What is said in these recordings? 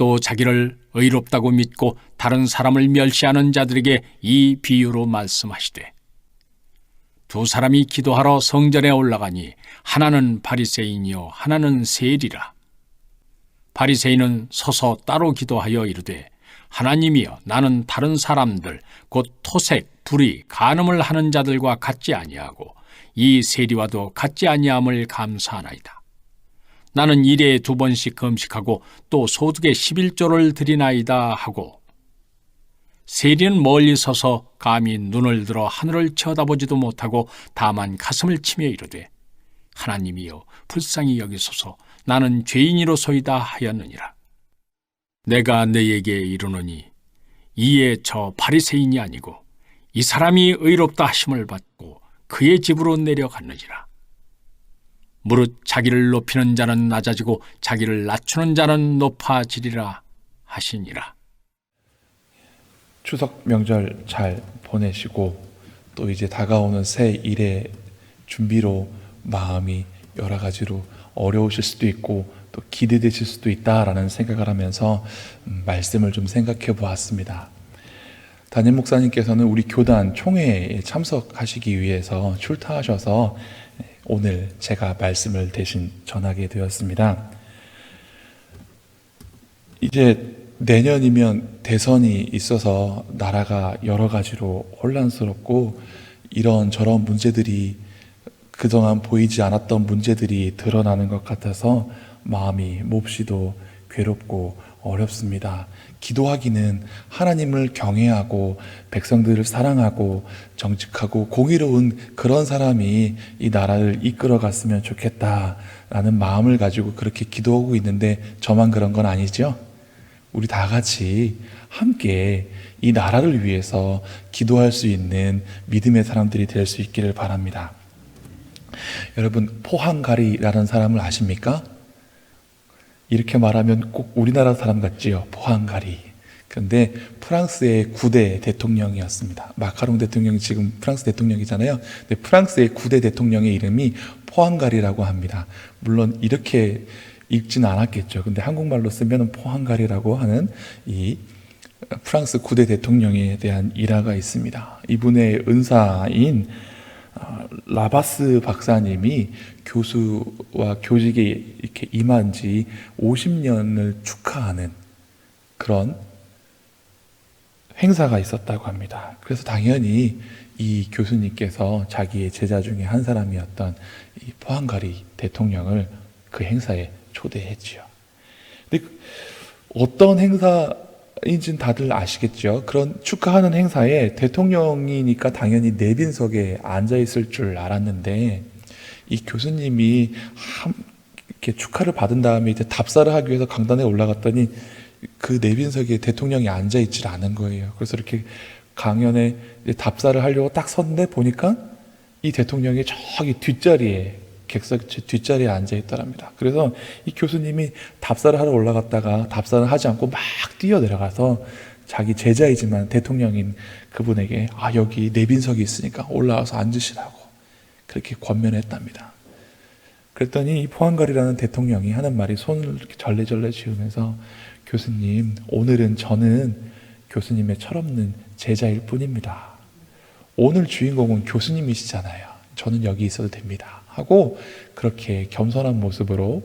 또 자기를 의롭다고 믿고 다른 사람을 멸시하는 자들에게 이 비유로 말씀하시되, 두 사람이 기도하러 성전에 올라가니 하나는 바리새인이요 하나는 세리라. 바리새인은 서서 따로 기도하여 이르되, 하나님이여, 나는 다른 사람들 곧 토색, 불의, 간음을 하는 자들과 같지 아니하고 이 세리와도 같지 아니함을 감사하나이다. 나는 일에 2번씩 금식하고 또 소득의 11조를 드리나이다 하고, 세리는 멀리 서서 감히 눈을 들어 하늘을 쳐다보지도 못하고 다만 가슴을 치며 이르되, 하나님이여, 불쌍히 여기소서, 나는 죄인이로소이다 하였느니라. 내가 너에게 이르노니 이에 저 바리새인이 아니고 이 사람이 의롭다 하심을 받고 그의 집으로 내려갔느니라. 무릇 자기를 높이는 자는 낮아지고 자기를 낮추는 자는 높아지리라 하시니라. 추석 명절 잘 보내시고 또 이제 다가오는 새 일의 준비로 마음이 여러 가지로 어려우실 수도 있고 또 기대되실 수도 있다라는 생각을 하면서 말씀을 좀 생각해 보았습니다. 담임 목사님께서는 우리 교단 총회에 참석하시기 위해서 출타하셔서 오늘 제가 말씀을 대신 전하게 되었습니다. 이제 내년이면 대선이 있어서 나라가 여러 가지로 혼란스럽고 이런저런 문제들이, 그동안 보이지 않았던 문제들이 드러나는 것 같아서 마음이 몹시도 괴롭고 어렵습니다. 기도하기는 하나님을 경외하고 백성들을 사랑하고 정직하고 공의로운 그런 사람이 이 나라를 이끌어 갔으면 좋겠다라는 마음을 가지고 그렇게 기도하고 있는데 저만 그런 건 아니죠? 우리 다 같이 함께 이 나라를 위해서 기도할 수 있는 믿음의 사람들이 될 수 있기를 바랍니다. 여러분, 포항가리라는 사람을 아십니까? 이렇게 말하면 꼭 우리나라 사람 같지요. 포항가리. 그런데 프랑스의 9대 대통령이었습니다. 마카롱 대통령이 지금 프랑스 대통령이잖아요. 근데 프랑스의 9대 대통령의 이름이 포항가리라고 합니다. 물론 이렇게 읽지는 않았겠죠. 근데 한국말로 쓰면 포항가리라고 하는 이 프랑스 9대 대통령에 대한 일화가 있습니다. 이분의 은사인 라바스 박사님이 교수와 교직에 이렇게 임한 지 50년을 축하하는 그런 행사가 있었다고 합니다. 그래서 당연히 이 교수님께서 자기의 제자 중에 한 사람이었던 이 포항가리 대통령을 그 행사에 초대했지요. 근데 어떤 행사인지는 다들 아시겠죠? 그런 축하하는 행사에 대통령이니까 당연히 내빈석에 앉아 있을 줄 알았는데 이 교수님이 이렇게 축하를 받은 다음에 이제 답사를 하기 위해서 강단에 올라갔더니 그 내빈석에 대통령이 앉아 있질 않은 거예요. 그래서 이렇게 강연에 답사를 하려고 딱 섰는데 보니까 이 대통령이 저기 뒷자리에, 객석 뒷자리에 앉아 있더랍니다. 그래서 이 교수님이 답사를 하러 올라갔다가 답사를 하지 않고 막 뛰어내려가서 자기 제자이지만 대통령인 그분에게 여기 내빈석이 있으니까 올라와서 앉으시라고 그렇게 권면했답니다. 그랬더니 이 포항가리라는 대통령이 하는 말이 손을 이렇게 절레절레 쥐으면서, 교수님, 오늘은 저는 교수님의 철없는 제자일 뿐입니다. 오늘 주인공은 교수님이시잖아요. 저는 여기 있어도 됩니다. 하고 그렇게 겸손한 모습으로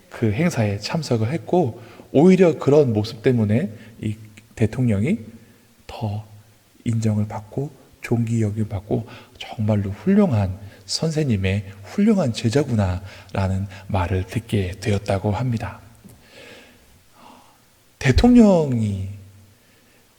그 행사에 참석을 했고, 오히려 그런 모습 때문에 이 대통령이 더 인정을 받고 존귀 여김을 받고 정말로 훌륭한 선생님의 훌륭한 제자구나라는 말을 듣게 되었다고 합니다. 대통령이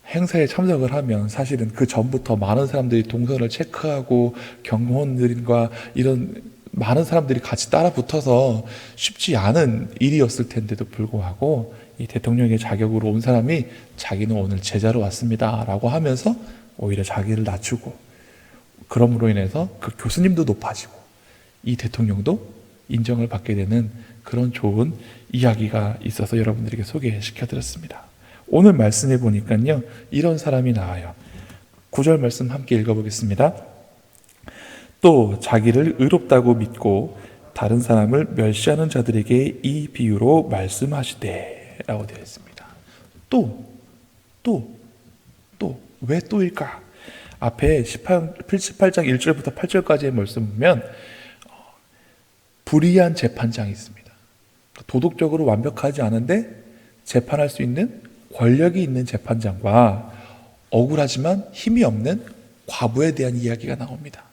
행사에 참석을 하면 사실은 그 전부터 많은 사람들이 동선을 체크하고 경호원들과 이런 많은 사람들이 같이 따라 붙어서 쉽지 않은 일이었을 텐데도 불구하고 이 대통령의 자격으로 온 사람이 자기는 오늘 제자로 왔습니다 라고 하면서 오히려 자기를 낮추고, 그럼으로 인해서 그 교수님도 높아지고 이 대통령도 인정을 받게 되는 그런 좋은 이야기가 있어서 여러분들에게 소개시켜드렸습니다. 오늘 말씀해 보니까요, 이런 사람이 나와요. 9절 말씀 함께 읽어보겠습니다. 또 자기를 의롭다고 믿고 다른 사람을 멸시하는 자들에게 이 비유로 말씀하시되 라고 되어 있습니다. 왜 또일까? 앞에 18장 1절부터 8절까지의 말씀 보면 불의한 재판장이 있습니다. 도덕적으로 완벽하지 않은데 재판할 수 있는 권력이 있는 재판장과 억울하지만 힘이 없는 과부에 대한 이야기가 나옵니다.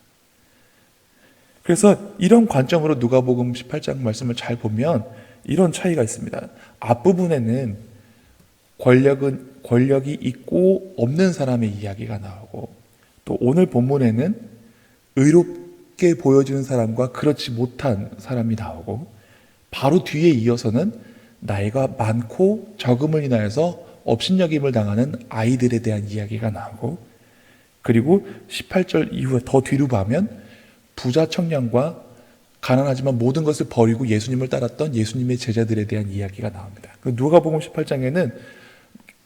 그래서 이런 관점으로 누가복음 18장 말씀을 잘 보면 이런 차이가 있습니다. 앞부분에는 권력이 있고 없는 사람의 이야기가 나오고, 또 오늘 본문에는 의롭게 보여지는 사람과 그렇지 못한 사람이 나오고, 바로 뒤에 이어서는 나이가 많고 적음을 인하여서 업신여김을 당하는 아이들에 대한 이야기가 나오고, 그리고 18절 이후에 더 뒤로 가면 부자 청년과 가난하지만 모든 것을 버리고 예수님을 따랐던 예수님의 제자들에 대한 이야기가 나옵니다. 누가복음 18장에는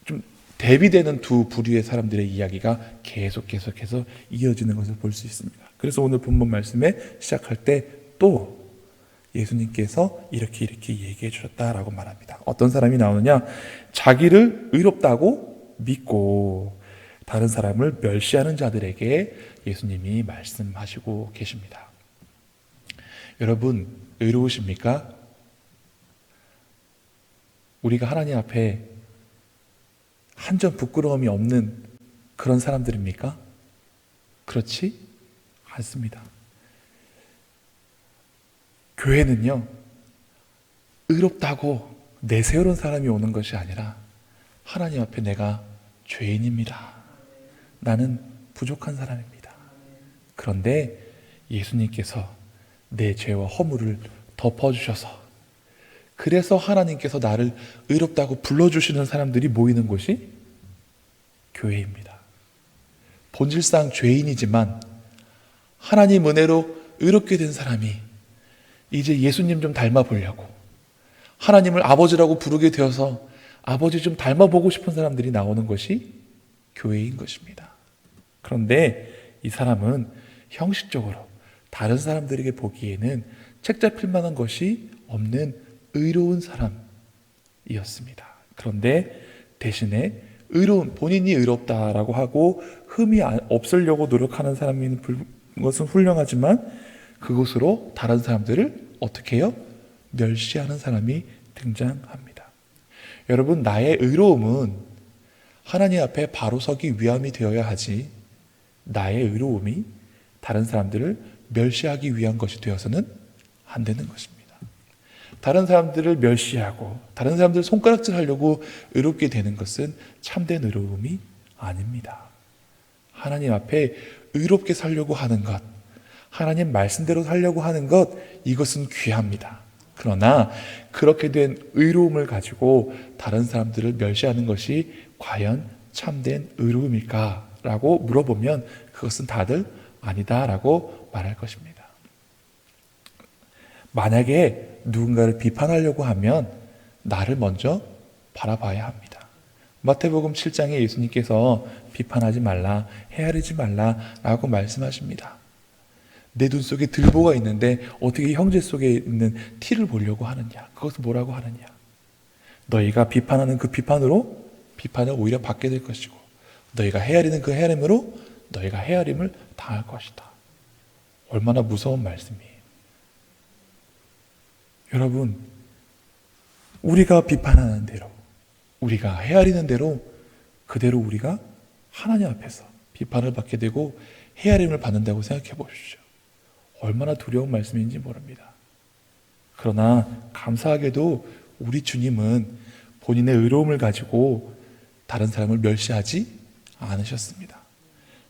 좀 대비되는 두 부류의 사람들의 이야기가 계속해서 이어지는 것을 볼 수 있습니다. 그래서 오늘 본문 말씀에 시작할 때 또 예수님께서 이렇게 얘기해 주셨다라고 말합니다. 어떤 사람이 나오느냐? 자기를 의롭다고 믿고 다른 사람을 멸시하는 자들에게 예수님이 말씀하시고 계십니다. 여러분, 의로우십니까? 우리가 하나님 앞에 한 점 부끄러움이 없는 그런 사람들입니까? 그렇지 않습니다. 교회는요, 의롭다고 내세우는 사람이 오는 것이 아니라 하나님 앞에 내가 죄인입니다. 나는 부족한 사람입니다. 그런데 예수님께서 내 죄와 허물을 덮어주셔서, 그래서 하나님께서 나를 의롭다고 불러주시는 사람들이 모이는 곳이 교회입니다. 본질상 죄인이지만 하나님 은혜로 의롭게 된 사람이 이제 예수님 좀 닮아보려고, 하나님을 아버지라고 부르게 되어서 아버지 좀 닮아보고 싶은 사람들이 나오는 것이 교회인 것입니다. 그런데 이 사람은 형식적으로 다른 사람들에게 보기에는 책 잡힐 만한 것이 없는 의로운 사람이었습니다. 그런데 대신에 본인이 의롭다라고 하고 흠이 없으려고 노력하는 사람인 것은 훌륭하지만, 그것으로 다른 사람들을 어떻게 해요? 멸시하는 사람이 등장합니다. 여러분, 나의 의로움은 하나님 앞에 바로 서기 위함이 되어야 하지, 나의 의로움이 다른 사람들을 멸시하기 위한 것이 되어서는 안 되는 것입니다. 다른 사람들을 멸시하고 다른 사람들을 손가락질하려고 의롭게 되는 것은 참된 의로움이 아닙니다. 하나님 앞에 의롭게 살려고 하는 것, 하나님 말씀대로 살려고 하는 것, 이것은 귀합니다. 그러나 그렇게 된 의로움을 가지고 다른 사람들을 멸시하는 것이 과연 참된 의로움일까? 라고 물어보면 그것은 다들 아니다라고 말할 것입니다. 만약에 누군가를 비판하려고 하면 나를 먼저 바라봐야 합니다. 마태복음 7장에 예수님께서 비판하지 말라, 헤아리지 말라라고 말씀하십니다. 내 눈 속에 들보가 있는데 어떻게 형제 속에 있는 티를 보려고 하느냐? 그것을 뭐라고 하느냐? 너희가 비판하는 그 비판으로 비판을 오히려 받게 될 것이고, 너희가 헤아리는 그 헤아림으로 너희가 헤아림을 당할 것이다. 얼마나 무서운 말씀이에요. 여러분, 우리가 비판하는 대로, 우리가 헤아리는 대로, 그대로 우리가 하나님 앞에서 비판을 받게 되고 헤아림을 받는다고 생각해 보십시오. 얼마나 두려운 말씀인지 모릅니다. 그러나 감사하게도 우리 주님은 본인의 의로움을 가지고 다른 사람을 멸시하지 않으셨습니다.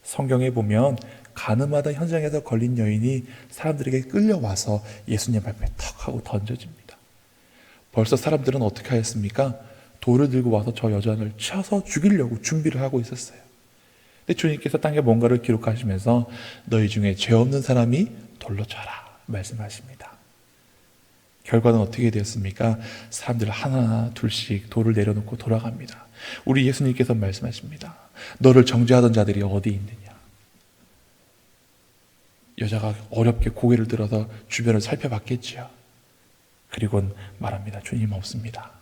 성경에 보면 가늠하던 현장에서 걸린 여인이 사람들에게 끌려와서 예수님 앞에 턱 하고 던져집니다. 벌써 사람들은 어떻게 하였습니까? 돌을 들고 와서 저 여자를 쳐서 죽이려고 준비를 하고 있었어요. 근데 주님께서 땅에 뭔가를 기록하시면서 너희 중에 죄 없는 사람이 돌로 쳐라 말씀하십니다. 결과는 어떻게 되었습니까? 사람들 하나 둘씩 돌을 내려놓고 돌아갑니다. 우리 예수님께서 말씀하십니다. 너를 정죄하던 자들이 어디 있느냐? 여자가 어렵게 고개를 들어서 주변을 살펴봤겠지요. 그리고는 말합니다. 주님 없습니다.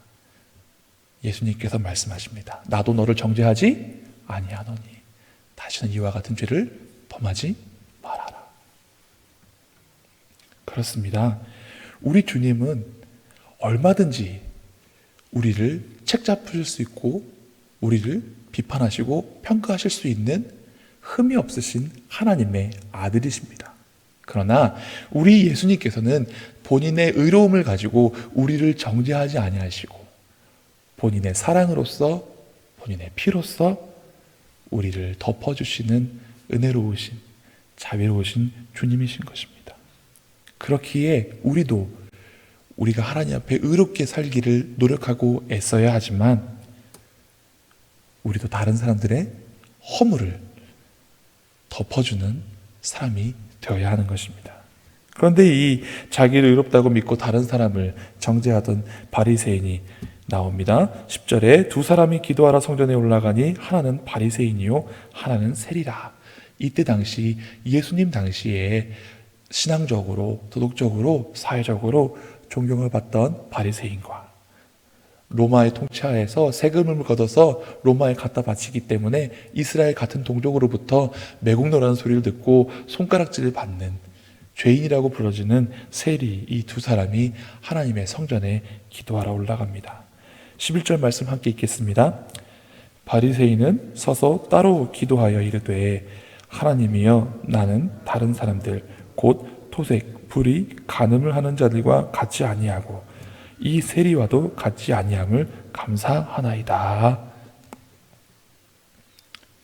예수님께서 말씀하십니다. 나도 너를 정죄하지 아니하노니 다시는 이와 같은 죄를 범하지 말아라. 그렇습니다. 우리 주님은 얼마든지 우리를 책잡으실 수 있고 우리를 비판하시고 평가하실 수 있는 흠이 없으신 하나님의 아들이십니다. 그러나 우리 예수님께서는 본인의 의로움을 가지고 우리를 정죄하지 아니하시고 본인의 사랑으로서 본인의 피로써 우리를 덮어주시는 은혜로우신 자비로우신 주님이신 것입니다. 그렇기에 우리가 하나님 앞에 의롭게 살기를 노력하고 애써야 하지만 우리도 다른 사람들의 허물을 덮어주는 사람이 되어야 하는 것입니다. 그런데 이 자기를 의롭다고 믿고 다른 사람을 정죄하던 바리새인이 나옵니다. 10절에 두 사람이 기도하러 성전에 올라가니 하나는 바리새인이요 하나는 세리라. 이때 당시 예수님 당시에 신앙적으로 도덕적으로 사회적으로 존경을 받던 바리새인과 로마의 통치하에서 세금을 걷어서 로마에 갖다 바치기 때문에 이스라엘 같은 동족으로부터 매국노라는 소리를 듣고 손가락질을 받는 죄인이라고 불러지는 세리, 이 두 사람이 하나님의 성전에 기도하러 올라갑니다. 11절 말씀 함께 읽겠습니다. 바리새인은 서서 따로 기도하여 이르되 하나님이여 나는 다른 사람들 곧 토색, 불의, 간음을 하는 자들과 같이 아니하고 이 세리와도 같이 아니함을 감사하나이다.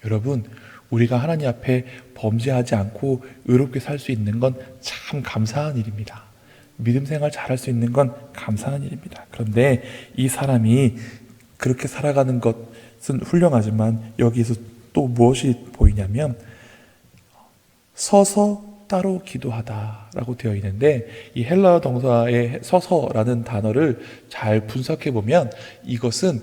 여러분, 우리가 하나님 앞에 범죄하지 않고 의롭게 살 수 있는 건 참 감사한 일입니다. 믿음 생활 잘할 수 있는 건 감사한 일입니다. 그런데 이 사람이 그렇게 살아가는 것은 훌륭하지만 여기서 또 무엇이 보이냐면 서서 따로 기도하다라고 되어 있는데 이 헬라어 동사의 서서라는 단어를 잘 분석해 보면 이것은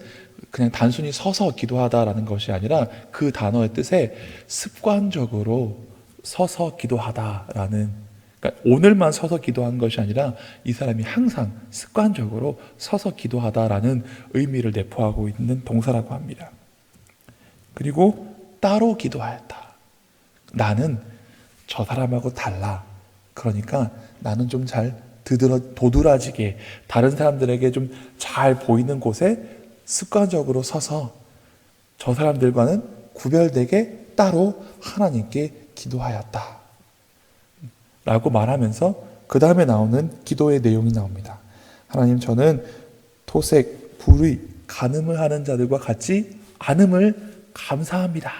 그냥 단순히 서서 기도하다라는 것이 아니라 그 단어의 뜻에 습관적으로 서서 기도하다라는, 그러니까 오늘만 서서 기도한 것이 아니라 이 사람이 항상 습관적으로 서서 기도하다라는 의미를 내포하고 있는 동사라고 합니다. 그리고 따로 기도하였다. 나는 저 사람하고 달라. 그러니까 나는 좀 잘 도드라지게 다른 사람들에게 좀 잘 보이는 곳에 습관적으로 서서 저 사람들과는 구별되게 따로 하나님께 기도하였다 라고 말하면서 그 다음에 나오는 기도의 내용이 나옵니다. 하나님, 저는 토색, 불의, 간음을 하는 자들과 같이 않음을 감사합니다.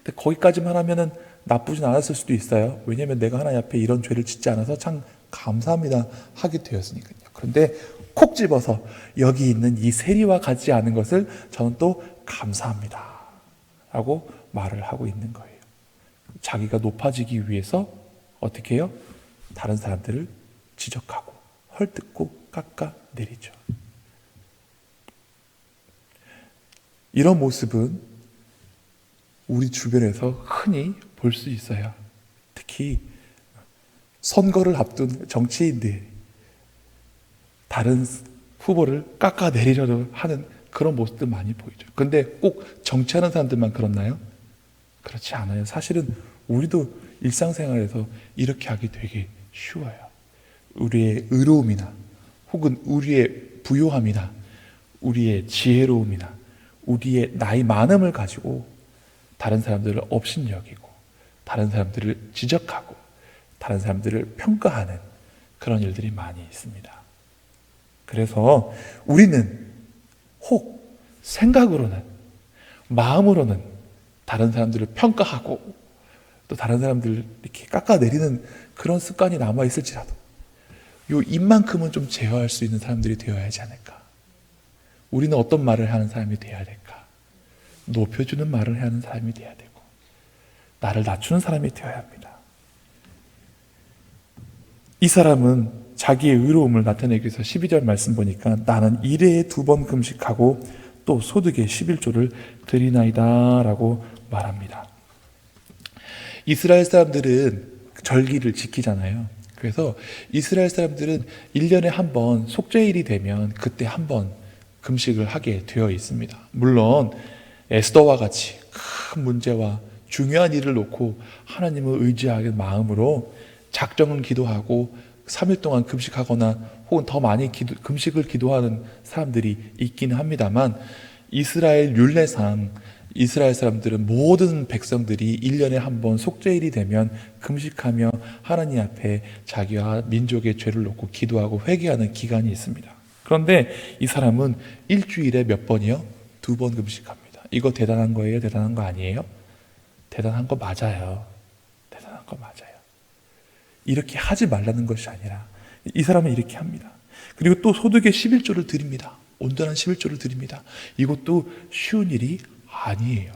근데 거기까지만 하면은 나쁘진 않았을 수도 있어요. 왜냐하면 내가 하나님 앞에 이런 죄를 짓지 않아서 참 감사합니다 하게 되었으니까요. 그런데 콕 집어서 여기 있는 이 세리와 같지 않은 것을 저는 또 감사합니다 라고 말을 하고 있는 거예요. 자기가 높아지기 위해서 어떻게 해요? 다른 사람들을 지적하고 헐뜯고 깎아내리죠. 이런 모습은 우리 주변에서 흔히 볼 수 있어요. 특히 선거를 앞둔 정치인들, 다른 후보를 깎아내리려고 하는 그런 모습들 많이 보이죠. 그런데 꼭 정치하는 사람들만 그렇나요? 그렇지 않아요. 사실은 우리도 일상생활에서 이렇게 하기 되게 쉬워요. 우리의 의로움이나 혹은 우리의 부요함이나 우리의 지혜로움이나 우리의 나이 많음을 가지고 다른 사람들을 업신여기고 다른 사람들을 지적하고 다른 사람들을 평가하는 그런 일들이 많이 있습니다. 그래서 우리는 혹 생각으로는 마음으로는 다른 사람들을 평가하고 또 다른 사람들을 이렇게 깎아내리는 그런 습관이 남아있을지라도 요 입만큼은 좀 제어할 수 있는 사람들이 되어야 하지 않을까. 우리는 어떤 말을 하는 사람이 되어야 될까? 높여주는 말을 하는 사람이 되어야 되고 나를 낮추는 사람이 되어야 합니다. 이 사람은 자기의 의로움을 나타내기 위해서 12절 말씀 보니까 나는 일회에 2번 금식하고 또 소득의 11조를 드리나이다 라고 말합니다. 이스라엘 사람들은 절기를 지키잖아요. 그래서 이스라엘 사람들은 1년에 한 번 속죄일이 되면 그때 한 번 금식을 하게 되어 있습니다. 물론 에스더와 같이 큰 문제와 중요한 일을 놓고 하나님을 의지하는 마음으로 작정은 기도하고 3일 동안 금식하거나 혹은 더 많이 금식을 기도하는 사람들이 있긴 합니다만, 이스라엘 율례상 이스라엘 사람들은 모든 백성들이 1년에 한 번 속죄일이 되면 금식하며 하나님 앞에 자기와 민족의 죄를 놓고 기도하고 회개하는 기간이 있습니다. 그런데 이 사람은 일주일에 몇 번이요? 2번 금식합니다. 이거 대단한 거예요? 대단한 거 아니에요? 대단한 거 맞아요. 대단한 거 맞아요. 이렇게 하지 말라는 것이 아니라 이 사람은 이렇게 합니다. 그리고 또 소득의 11조를 드립니다. 온전한 11조를 드립니다. 이것도 쉬운 일이 아니에요.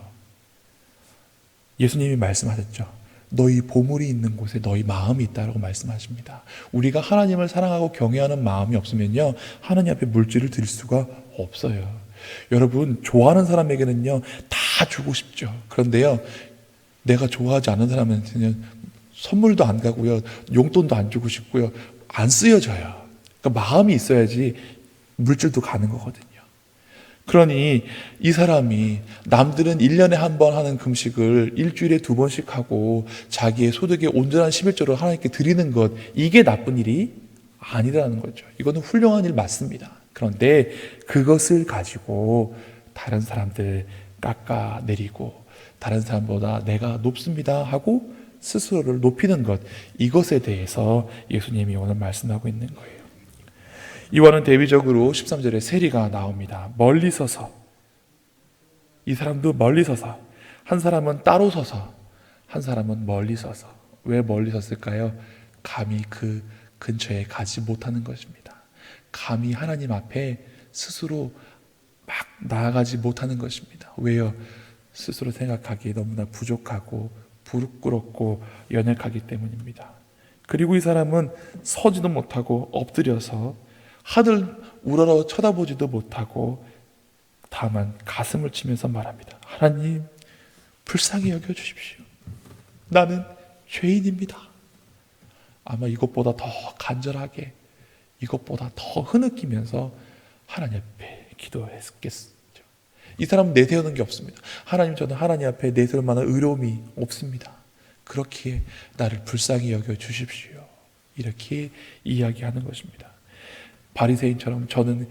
예수님이 말씀하셨죠. 너희 보물이 있는 곳에 너희 마음이 있다라고 말씀하십니다. 우리가 하나님을 사랑하고 경외하는 마음이 없으면요, 하나님 앞에 물질을 드릴 수가 없어요. 여러분, 좋아하는 사람에게는요 다 주고 싶죠. 그런데요, 내가 좋아하지 않는 사람한테는 선물도 안 가고요, 용돈도 안 주고 싶고요, 안 쓰여져요. 그러니까 마음이 있어야지 물질도 가는 거거든요. 그러니 이 사람이 남들은 1년에 한 번 하는 금식을 일주일에 2번씩 하고 자기의 소득의 온전한 11조를 하나님께 드리는 것, 이게 나쁜 일이 아니라는 거죠. 이거는 훌륭한 일 맞습니다. 그런데 그것을 가지고 다른 사람들 깎아내리고 다른 사람보다 내가 높습니다 하고 스스로를 높이는 것, 이것에 대해서 예수님이 오늘 말씀하고 있는 거예요. 이와는 대비적으로 13절에 세리가 나옵니다. 멀리 서서, 이 사람도 멀리 서서, 한 사람은 따로 서서, 한 사람은 멀리 서서. 왜 멀리 섰을까요? 감히 그 근처에 가지 못하는 것입니다. 감히 하나님 앞에 스스로 막 나아가지 못하는 것입니다. 왜요? 스스로 생각하기에 너무나 부족하고 부끄럽고 연약하기 때문입니다. 그리고 이 사람은 서지도 못하고 엎드려서 하늘 우러러 쳐다보지도 못하고 다만 가슴을 치면서 말합니다. 하나님, 불쌍히 여겨주십시오. 나는 죄인입니다. 아마 이것보다 더 간절하게, 이것보다 더 흐느끼면서 하나님 앞에 기도했겠죠. 이 사람은 내세우는 게 없습니다. 하나님, 저는 하나님 앞에 내세울 만한 의로움이 없습니다. 그렇기에 나를 불쌍히 여겨주십시오. 이렇게 이야기하는 것입니다. 바리새인처럼 저는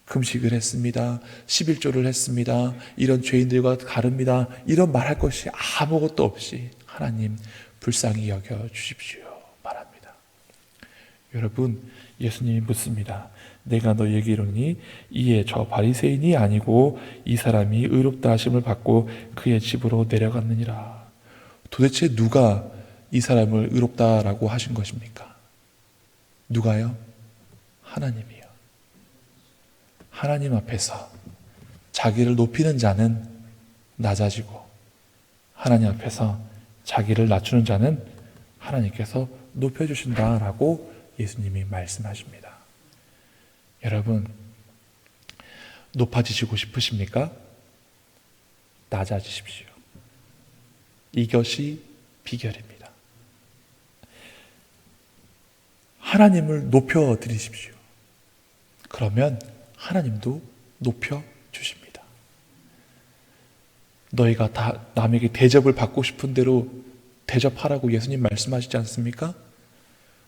금식을 했습니다. 11조를 했습니다. 이런 죄인들과 다릅니다. 이런 말할 것이 아무것도 없이 하나님 불쌍히 여겨 주십시오 말합니다. 여러분, 예수님이 묻습니다. 내가 너에게 이르노니 이에 저 바리새인이 아니고 이 사람이 의롭다 하심을 받고 그의 집으로 내려갔느니라. 도대체 누가 이 사람을 의롭다라고 하신 것입니까? 누가요? 하나님이요. 하나님 앞에서 자기를 높이는 자는 낮아지고 하나님 앞에서 자기를 낮추는 자는 하나님께서 높여주신다라고 예수님이 말씀하십니다. 여러분, 높아지시고 싶으십니까? 낮아지십시오. 이것이 비결입니다. 하나님을 높여드리십시오. 그러면 하나님도 높여주십니다. 너희가 다 남에게 대접을 받고 싶은 대로 대접하라고 예수님 말씀하시지 않습니까?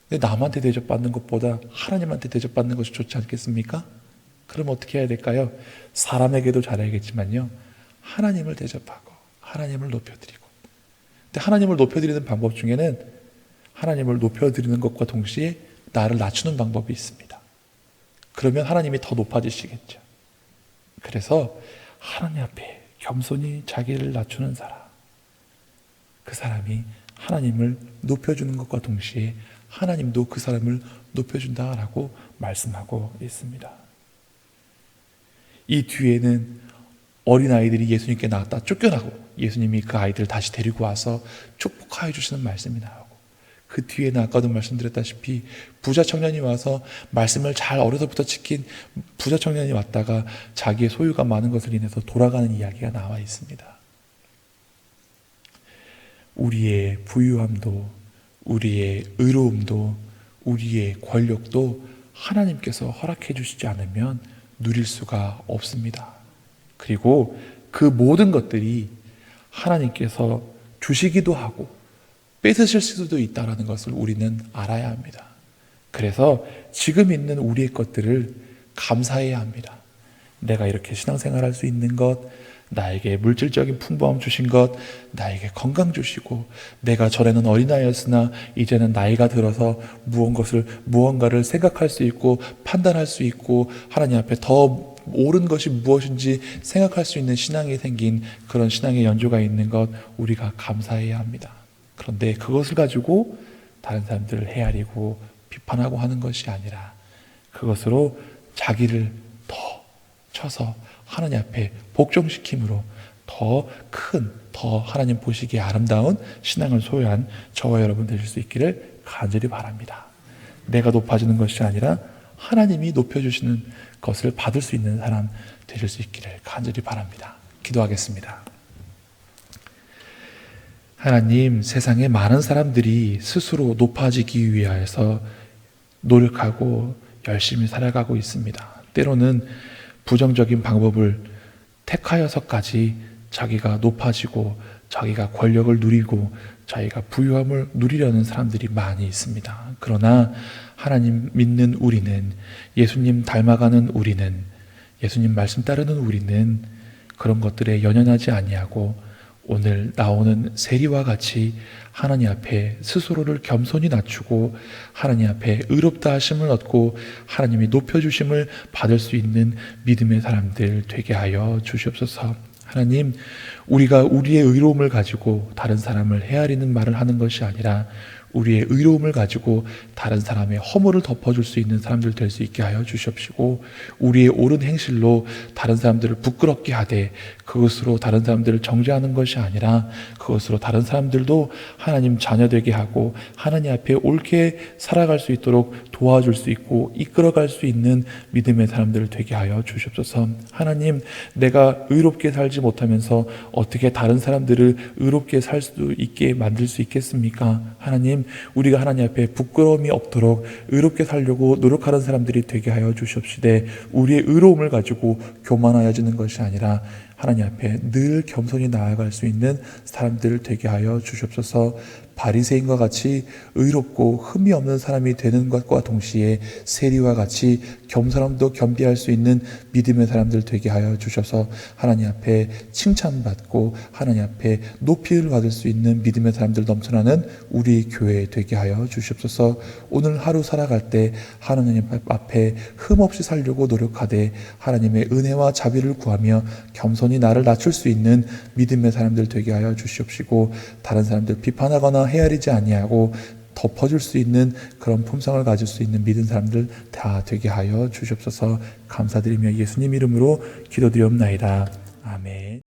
근데 남한테 대접받는 것보다 하나님한테 대접받는 것이 좋지 않겠습니까? 그럼 어떻게 해야 될까요? 사람에게도 잘해야겠지만요, 하나님을 대접하고 하나님을 높여드리고. 근데 하나님을 높여드리는 방법 중에는 하나님을 높여드리는 것과 동시에 나를 낮추는 방법이 있습니다. 그러면 하나님이 더 높아지시겠죠. 그래서 하나님 앞에 겸손히 자기를 낮추는 사람, 그 사람이 하나님을 높여주는 것과 동시에 하나님도 그 사람을 높여준다라고 말씀하고 있습니다. 이 뒤에는 어린아이들이 예수님께 나왔다 쫓겨나고 예수님이 그 아이들을 다시 데리고 와서 축복하여 주시는 말씀이 나오고, 그 뒤에는 아까도 말씀드렸다시피 부자 청년이 와서 말씀을 잘 어려서부터 지킨 부자 청년이 왔다가 자기의 소유가 많은 것을 인해서 돌아가는 이야기가 나와 있습니다. 우리의 부유함도, 우리의 의로움도, 우리의 권력도 하나님께서 허락해 주시지 않으면 누릴 수가 없습니다. 그리고 그 모든 것들이 하나님께서 주시기도 하고 뺏으실 수도 있다는 것을 우리는 알아야 합니다. 그래서 지금 있는 우리의 것들을 감사해야 합니다. 내가 이렇게 신앙생활할 수 있는 것, 나에게 물질적인 풍부함 주신 것, 나에게 건강 주시고, 내가 전에는 어린아이였으나 이제는 나이가 들어서 무언가를 생각할 수 있고 판단할 수 있고 하나님 앞에 더 옳은 것이 무엇인지 생각할 수 있는 신앙이 생긴 그런 신앙의 연조가 있는 것, 우리가 감사해야 합니다. 그런데 그것을 가지고 다른 사람들을 헤아리고 비판하고 하는 것이 아니라 그것으로 자기를 더 쳐서 하나님 앞에 복종시킴으로 더 하나님 보시기에 아름다운 신앙을 소유한 저와 여러분 되실 수 있기를 간절히 바랍니다. 내가 높아지는 것이 아니라 하나님이 높여주시는 것을 받을 수 있는 사람 되실 수 있기를 간절히 바랍니다. 기도하겠습니다. 하나님, 세상에 많은 사람들이 스스로 높아지기 위해서 노력하고 열심히 살아가고 있습니다. 때로는 부정적인 방법을 택하여서까지 자기가 높아지고 자기가 권력을 누리고 자기가 부유함을 누리려는 사람들이 많이 있습니다. 그러나 하나님 믿는 우리는, 예수님 닮아가는 우리는, 예수님 말씀 따르는 우리는 그런 것들에 연연하지 아니하고 오늘 나오는 세리와 같이 하나님 앞에 스스로를 겸손히 낮추고 하나님 앞에 의롭다 하심을 얻고 하나님이 높여주심을 받을 수 있는 믿음의 사람들 되게 하여 주시옵소서. 하나님, 우리가 우리의 의로움을 가지고 다른 사람을 헤아리는 말을 하는 것이 아니라 우리의 의로움을 가지고 다른 사람의 허물을 덮어줄 수 있는 사람들 될 수 있게 하여 주시옵시고, 우리의 옳은 행실로 다른 사람들을 부끄럽게 하되 그것으로 다른 사람들을 정죄하는 것이 아니라 그것으로 다른 사람들도 하나님 자녀 되게 하고 하나님 앞에 옳게 살아갈 수 있도록 도와줄 수 있고 이끌어갈 수 있는 믿음의 사람들 되게 하여 주시옵소서. 하나님, 내가 의롭게 살지 못하면서 어떻게 다른 사람들을 의롭게 살 수 있게 만들 수 있겠습니까? 하나님, 우리가 하나님 앞에 부끄러움이 없도록 의롭게 살려고 노력하는 사람들이 되게 하여 주시옵시되, 우리의 의로움을 가지고 교만하여지는 것이 아니라 하나님 앞에 늘 겸손히 나아갈 수 있는 사람들 되게 하여 주시옵소서. 바리새인과 같이 의롭고 흠이 없는 사람이 되는 것과 동시에 세리와 같이 겸손함도 겸비할 수 있는 믿음의 사람들 되게 하여 주셔서 하나님 앞에 칭찬받고 하나님 앞에 높이를 받을 수 있는 믿음의 사람들 넘쳐나는 우리 교회 되게 하여 주시옵소서. 오늘 하루 살아갈 때 하나님 앞에 흠없이 살려고 노력하되 하나님의 은혜와 자비를 구하며 겸손히 나를 낮출 수 있는 믿음의 사람들 되게 하여 주시옵시고, 다른 사람들 비판하거나 헤아리지 아니하고 덮어줄 수 있는 그런 품성을 가질 수 있는 믿은 사람들 다 되게 하여 주시옵소서. 감사드리며 예수님 이름으로 기도드리옵나이다. 아멘.